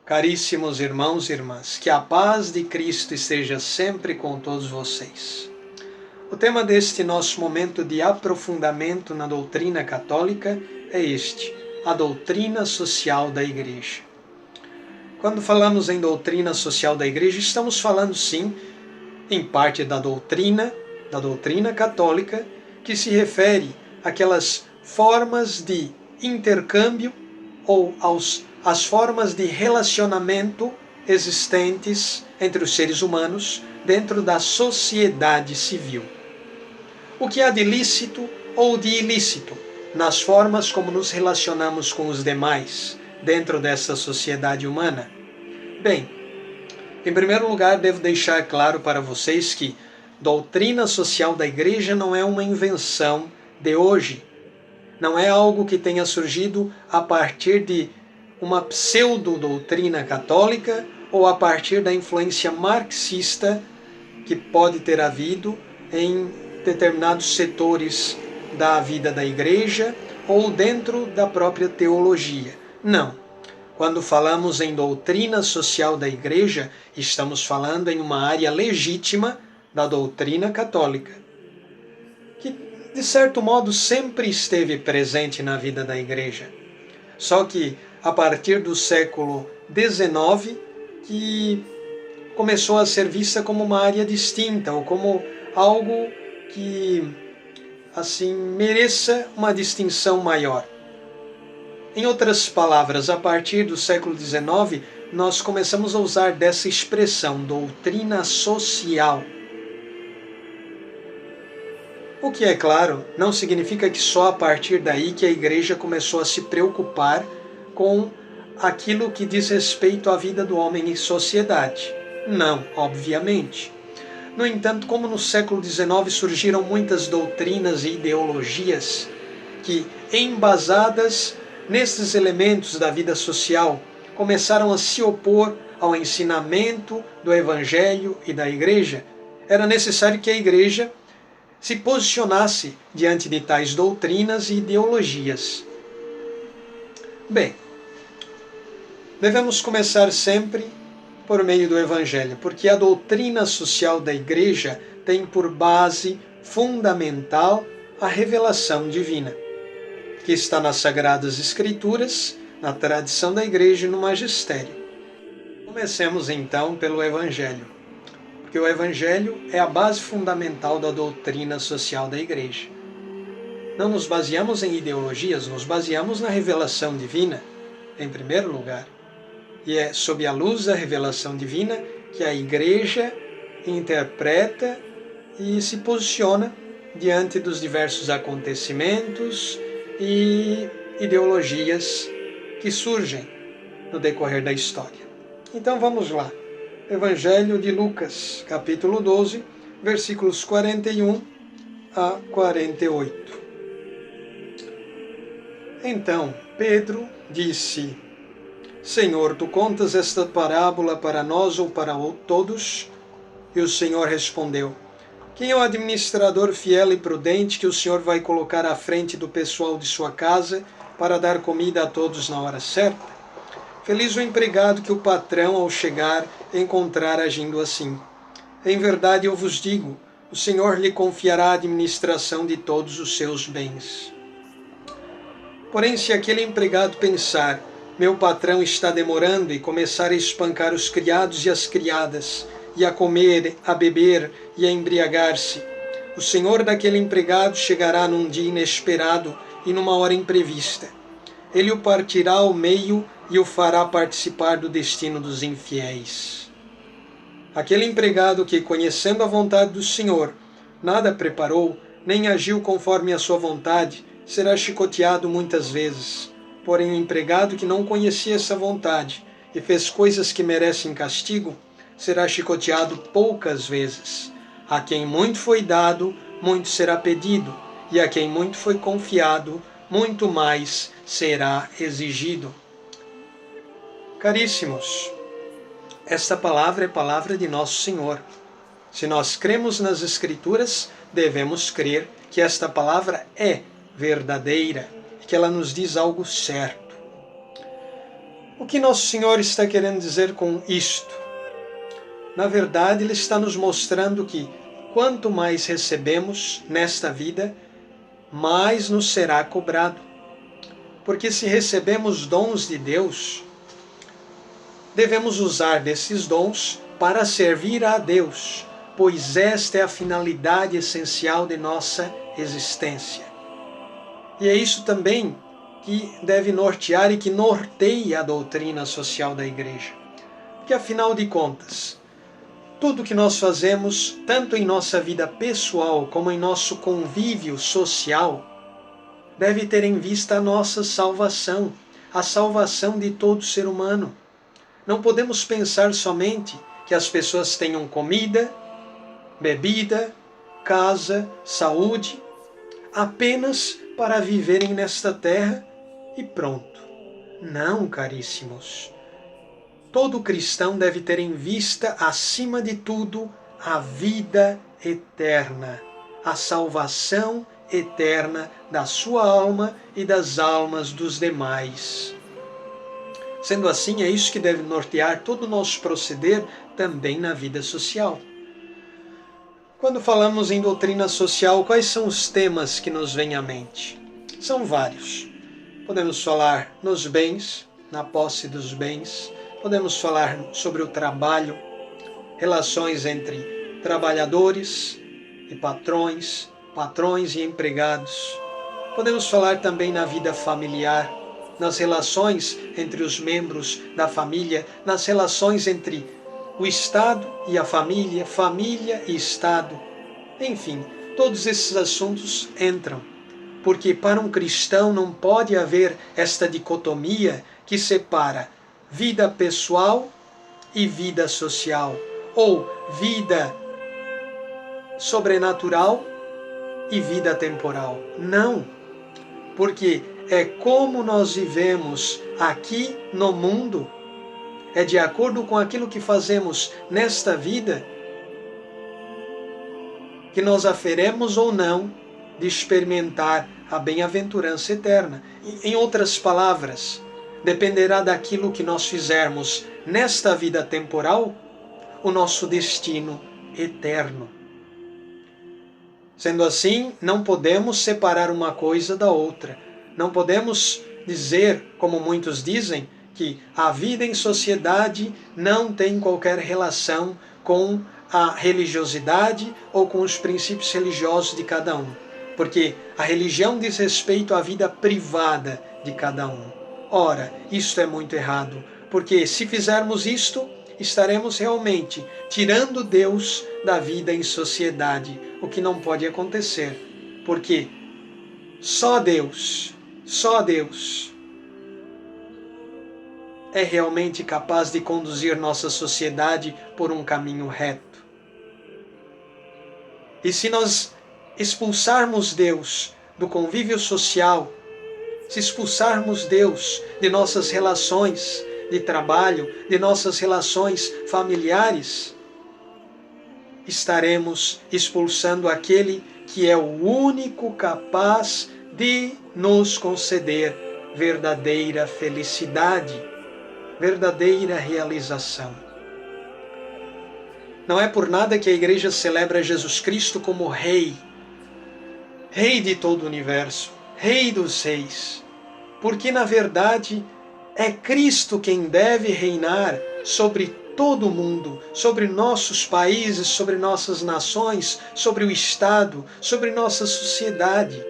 Caríssimos irmãos e irmãs, que a paz de Cristo esteja sempre com todos vocês. O tema deste nosso momento de aprofundamento na doutrina católica é este: a doutrina social da Igreja. Quando falamos em doutrina social da Igreja, estamos falando sim, em parte da doutrina católica, que se refere àquelas formas de intercâmbio ou às formas de relacionamento existentes entre os seres humanos dentro da sociedade civil. O que há de lícito ou de ilícito nas formas como nos relacionamos com os demais dentro dessa sociedade humana? Bem, em primeiro lugar, devo deixar claro para vocês que doutrina social da Igreja não é uma invenção de hoje. Não é algo que tenha surgido a partir de uma pseudo-doutrina católica ou a partir da influência marxista que pode ter havido em determinados setores da vida da Igreja ou dentro da própria teologia. Não. Quando falamos em doutrina social da Igreja, estamos falando em uma área legítima da doutrina católica, que, de certo modo, sempre esteve presente na vida da Igreja. Só que, a partir do século XIX, que começou a ser vista como uma área distinta, ou como algo que, assim, mereça uma distinção maior. Em outras palavras, a partir do século XIX, nós começamos a usar dessa expressão, doutrina social. O que, é claro, não significa que só a partir daí que a Igreja começou a se preocupar com aquilo que diz respeito à vida do homem em sociedade. Não, obviamente. No entanto, como no século XIX surgiram muitas doutrinas e ideologias que, embasadas nesses elementos da vida social, começaram a se opor ao ensinamento do Evangelho e da Igreja, era necessário que a Igreja se posicionasse diante de tais doutrinas e ideologias. Bem, devemos começar sempre por meio do Evangelho, porque a doutrina social da Igreja tem por base fundamental a revelação divina, que está nas Sagradas Escrituras, na tradição da Igreja e no Magistério. Comecemos então pelo Evangelho, porque o Evangelho é a base fundamental da doutrina social da Igreja. Não nos baseamos em ideologias, nos baseamos na revelação divina, em primeiro lugar. E é sob a luz da revelação divina que a Igreja interpreta e se posiciona diante dos diversos acontecimentos e ideologias que surgem no decorrer da história. Então vamos lá. Evangelho de Lucas, capítulo 12, versículos 41 a 48. Então Pedro disse: Senhor, tu contas esta parábola para nós ou para todos? E o Senhor respondeu: Quem é o administrador fiel e prudente que o Senhor vai colocar à frente do pessoal de sua casa para dar comida a todos na hora certa? Feliz o empregado que o patrão, ao chegar, encontrar agindo assim. Em verdade eu vos digo, o Senhor lhe confiará a administração de todos os seus bens. Porém, se aquele empregado pensar: meu patrão está demorando, e começar a espancar os criados e as criadas, e a comer, a beber e a embriagar-se, o senhor daquele empregado chegará num dia inesperado e numa hora imprevista. Ele o partirá ao meio e o fará participar do destino dos infiéis. Aquele empregado que, conhecendo a vontade do Senhor, nada preparou, nem agiu conforme a sua vontade, será chicoteado muitas vezes. Porém, o empregado que não conhecia essa vontade e fez coisas que merecem castigo, será chicoteado poucas vezes. A quem muito foi dado, muito será pedido, e a quem muito foi confiado, muito mais será exigido. Caríssimos, esta palavra é palavra de Nosso Senhor. Se nós cremos nas Escrituras, devemos crer que esta palavra é verdadeira e que ela nos diz algo certo. O que Nosso Senhor está querendo dizer com isto? Na verdade, Ele está nos mostrando que quanto mais recebemos nesta vida, mais nos será cobrado. Porque se recebemos dons de Deus, devemos usar desses dons para servir a Deus, pois esta é a finalidade essencial de nossa existência. E é isso também que deve nortear e que norteia a doutrina social da Igreja. Porque, afinal de contas, tudo que nós fazemos, tanto em nossa vida pessoal como em nosso convívio social, deve ter em vista a nossa salvação, a salvação de todo ser humano. Não podemos pensar somente que as pessoas tenham comida, bebida, casa, saúde, apenas para viverem nesta terra e pronto. Não, caríssimos. Todo cristão deve ter em vista, acima de tudo, a vida eterna, a salvação eterna da sua alma e das almas dos demais. Sendo assim, é isso que deve nortear todo o nosso proceder também na vida social. Quando falamos em doutrina social, quais são os temas que nos vêm à mente? São vários. Podemos falar nos bens, na posse dos bens. Podemos falar sobre o trabalho, relações entre trabalhadores e patrões, patrões e empregados. Podemos falar também na vida familiar, nas relações entre os membros da família, nas relações entre o Estado e a família, família e Estado. Enfim, todos esses assuntos entram, porque para um cristão não pode haver esta dicotomia que separa vida pessoal e vida social, ou vida sobrenatural e vida temporal. Não, porque é como nós vivemos aqui no mundo, é de acordo com aquilo que fazemos nesta vida, que nós haveremos ou não de experimentar a bem-aventurança eterna. Em outras palavras, dependerá daquilo que nós fizermos nesta vida temporal, o nosso destino eterno. Sendo assim, não podemos separar uma coisa da outra. Não podemos dizer, como muitos dizem, que a vida em sociedade não tem qualquer relação com a religiosidade ou com os princípios religiosos de cada um. Porque a religião diz respeito à vida privada de cada um. Ora, isto é muito errado, porque se fizermos isto, estaremos realmente tirando Deus da vida em sociedade, o que não pode acontecer, porque só Deus é realmente capaz de conduzir nossa sociedade por um caminho reto. E se nós expulsarmos Deus do convívio social, se expulsarmos Deus de nossas relações de trabalho, de nossas relações familiares, estaremos expulsando aquele que é o único capaz de nos conceder verdadeira felicidade, verdadeira realização. Não é por nada que a Igreja celebra Jesus Cristo como Rei, Rei de todo o universo, Rei dos reis, porque na verdade é Cristo quem deve reinar sobre todo o mundo, sobre nossos países, sobre nossas nações, sobre o Estado, sobre nossa sociedade.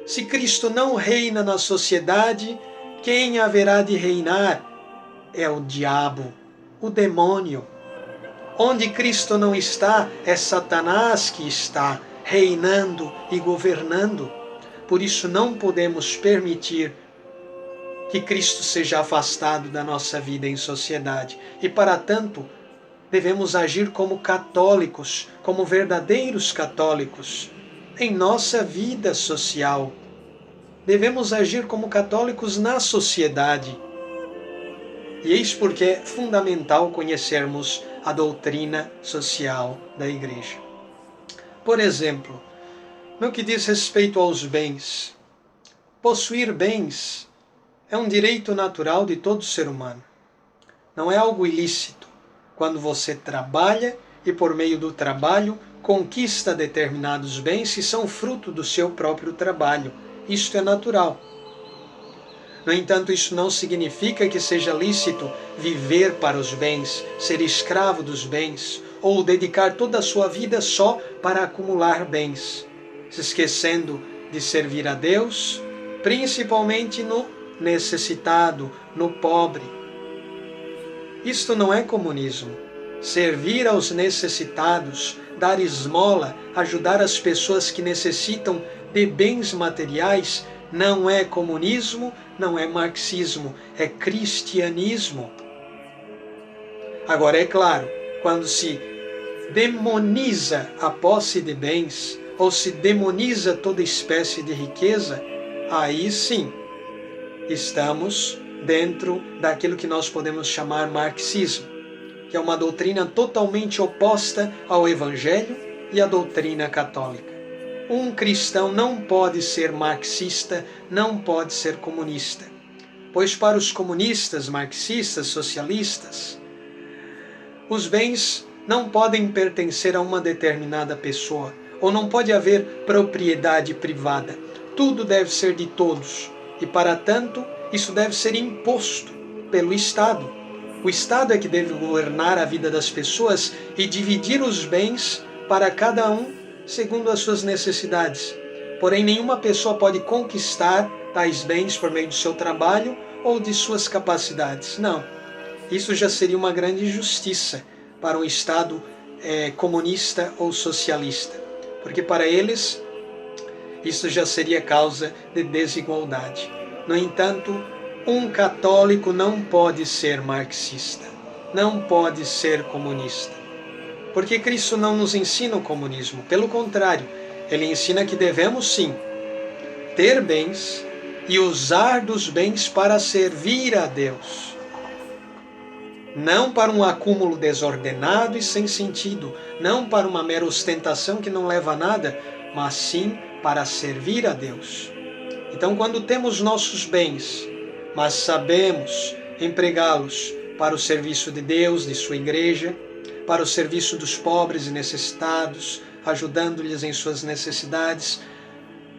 Se Cristo não reina na sociedade, quem haverá de reinar é o diabo, o demônio. Onde Cristo não está, é Satanás que está, reinando e governando. Por isso não podemos permitir que Cristo seja afastado da nossa vida em sociedade. E para tanto, devemos agir como católicos, como verdadeiros católicos, em nossa vida social. Devemos agir como católicos na sociedade. E eis porque é fundamental conhecermos a doutrina social da Igreja. Por exemplo, no que diz respeito aos bens, possuir bens é um direito natural de todo ser humano. Não é algo ilícito. Quando você trabalha e por meio do trabalho conquista determinados bens que são fruto do seu próprio trabalho. Isto é natural. No entanto, isso não significa que seja lícito viver para os bens, ser escravo dos bens, ou dedicar toda a sua vida só para acumular bens, se esquecendo de servir a Deus, principalmente no necessitado, no pobre. Isto não é comunismo. Servir aos necessitados, dar esmola, ajudar as pessoas que necessitam de bens materiais, não é comunismo, não é marxismo, é cristianismo. Agora, é claro, quando se demoniza a posse de bens, ou se demoniza toda espécie de riqueza, aí sim, estamos dentro daquilo que nós podemos chamar marxismo, que é uma doutrina totalmente oposta ao Evangelho e à doutrina católica. Um cristão não pode ser marxista, não pode ser comunista, pois para os comunistas, marxistas, socialistas, os bens não podem pertencer a uma determinada pessoa, ou não pode haver propriedade privada. Tudo deve ser de todos, e para tanto, isso deve ser imposto pelo Estado. O Estado é que deve governar a vida das pessoas e dividir os bens para cada um segundo as suas necessidades. Porém, nenhuma pessoa pode conquistar tais bens por meio do seu trabalho ou de suas capacidades. Não. Isso já seria uma grande injustiça para um Estado comunista ou socialista. Porque para eles, isso já seria causa de desigualdade. No entanto, um católico não pode ser marxista, não pode ser comunista. Porque Cristo não nos ensina o comunismo. Pelo contrário, Ele ensina que devemos sim ter bens e usar dos bens para servir a Deus. Não para um acúmulo desordenado e sem sentido, não para uma mera ostentação que não leva a nada, mas sim para servir a Deus. Então, quando temos nossos bens, mas sabemos empregá-los para o serviço de Deus, de sua igreja, para o serviço dos pobres e necessitados, ajudando-lhes em suas necessidades,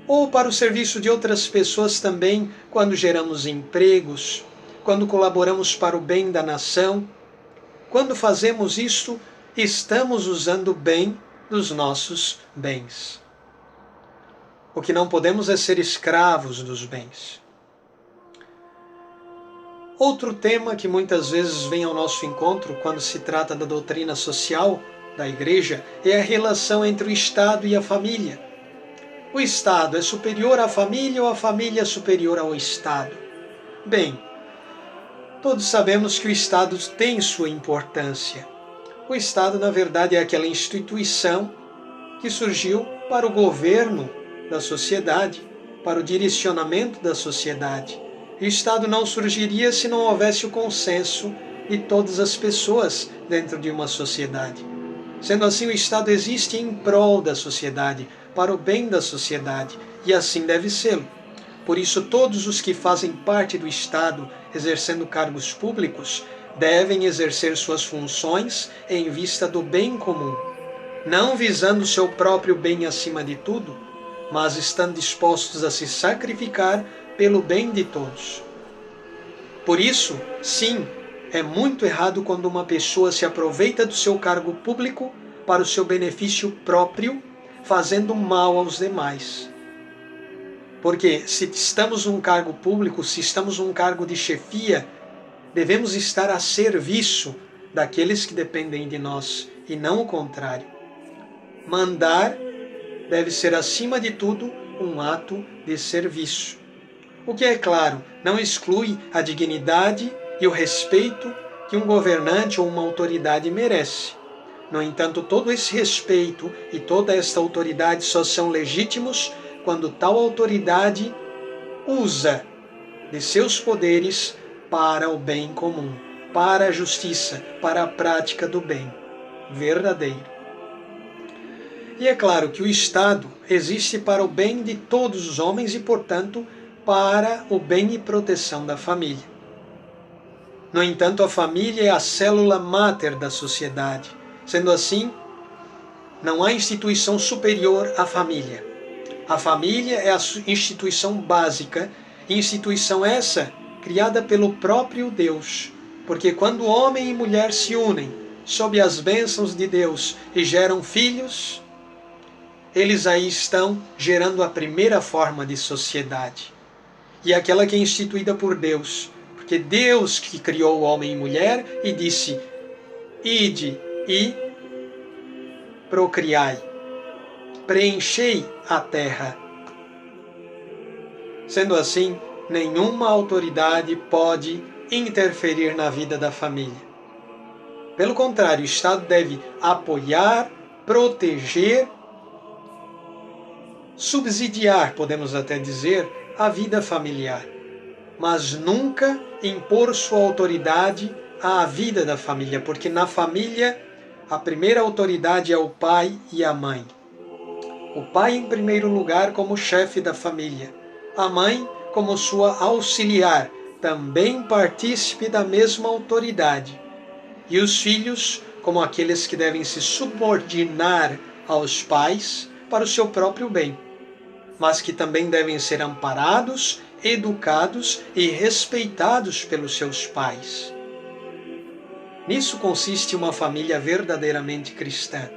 ou para o serviço de outras pessoas também, quando geramos empregos, quando colaboramos para o bem da nação. Quando fazemos isto, estamos usando bem dos nossos bens. O que não podemos é ser escravos dos bens. Outro tema que muitas vezes vem ao nosso encontro quando se trata da doutrina social da Igreja é a relação entre o Estado e a família. O Estado é superior à família ou a família é superior ao Estado? Bem, todos sabemos que o Estado tem sua importância. O Estado, na verdade, é aquela instituição que surgiu para o governo da sociedade, para o direcionamento da sociedade. O Estado não surgiria se não houvesse o consenso de todas as pessoas dentro de uma sociedade. Sendo assim, o Estado existe em prol da sociedade, para o bem da sociedade, e assim deve ser. Por isso, todos os que fazem parte do Estado, exercendo cargos públicos, devem exercer suas funções em vista do bem comum, não visando seu próprio bem acima de tudo, mas estando dispostos a se sacrificar pelo bem de todos. Por isso, sim, é muito errado quando uma pessoa se aproveita do seu cargo público para o seu benefício próprio, fazendo mal aos demais. Porque se estamos num cargo público, se estamos num cargo de chefia, devemos estar a serviço daqueles que dependem de nós, e não o contrário. Mandar deve ser, acima de tudo, um ato de serviço. O que, é claro, não exclui a dignidade e o respeito que um governante ou uma autoridade merece. No entanto, todo esse respeito e toda esta autoridade só são legítimos quando tal autoridade usa de seus poderes para o bem comum, para a justiça, para a prática do bem verdadeiro. E é claro que o Estado existe para o bem de todos os homens e, portanto, para o bem e proteção da família. No entanto, a família é a célula máter da sociedade. Sendo assim, não há instituição superior à família. A família é a instituição básica, instituição essa criada pelo próprio Deus. Porque quando homem e mulher se unem sob as bênçãos de Deus e geram filhos, eles aí estão gerando a primeira forma de sociedade. E aquela que é instituída por Deus. Porque Deus que criou o homem e mulher e disse: ide e procriai, preenchei a terra. Sendo assim, nenhuma autoridade pode interferir na vida da família. Pelo contrário, o Estado deve apoiar, proteger, subsidiar, podemos até dizer, a vida familiar, mas nunca impor sua autoridade à vida da família, porque na família a primeira autoridade é o pai e a mãe. O pai, em primeiro lugar, como chefe da família. A mãe, como sua auxiliar, também partícipe da mesma autoridade. E os filhos, como aqueles que devem se subordinar aos pais para o seu próprio bem, mas que também devem ser amparados, educados e respeitados pelos seus pais. Nisso consiste uma família verdadeiramente cristã.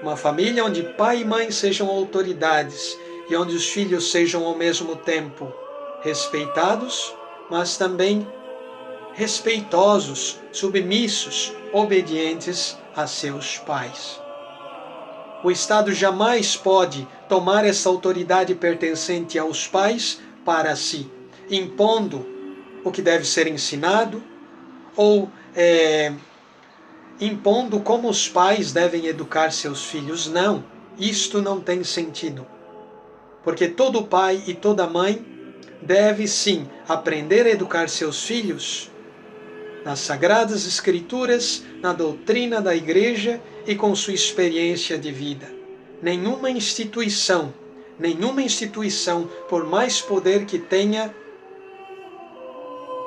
Uma família onde pai e mãe sejam autoridades e onde os filhos sejam ao mesmo tempo respeitados, mas também respeitosos, submissos, obedientes a seus pais. O Estado jamais pode tomar essa autoridade pertencente aos pais para si, impondo o que deve ser ensinado ou impondo como os pais devem educar seus filhos. Não, isto não tem sentido. Porque todo pai e toda mãe deve sim aprender a educar seus filhos nas Sagradas Escrituras, na doutrina da Igreja e com sua experiência de vida. Nenhuma instituição, por mais poder que tenha,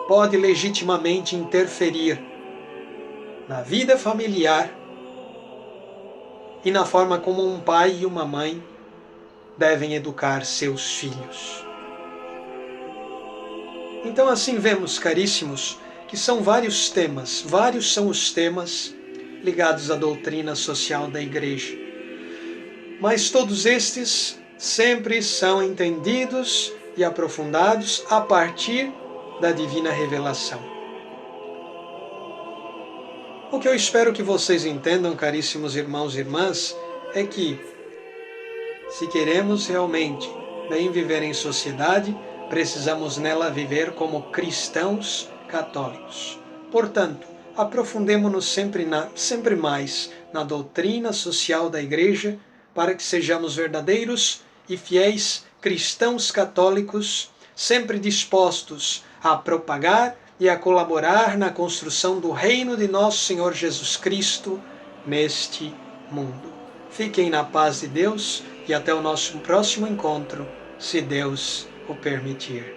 pode legitimamente interferir na vida familiar e na forma como um pai e uma mãe devem educar seus filhos. Então assim vemos, caríssimos, que são vários são os temas ligados à doutrina social da Igreja. Mas todos estes sempre são entendidos e aprofundados a partir da divina revelação. O que eu espero que vocês entendam, caríssimos irmãos e irmãs, é que, se queremos realmente bem viver em sociedade, precisamos nela viver como cristãos católicos. Portanto, aprofundemo-nos sempre mais na doutrina social da Igreja, para que sejamos verdadeiros e fiéis cristãos católicos, sempre dispostos a propagar e a colaborar na construção do reino de nosso Senhor Jesus Cristo neste mundo. Fiquem na paz de Deus e até o nosso próximo encontro, se Deus o permitir.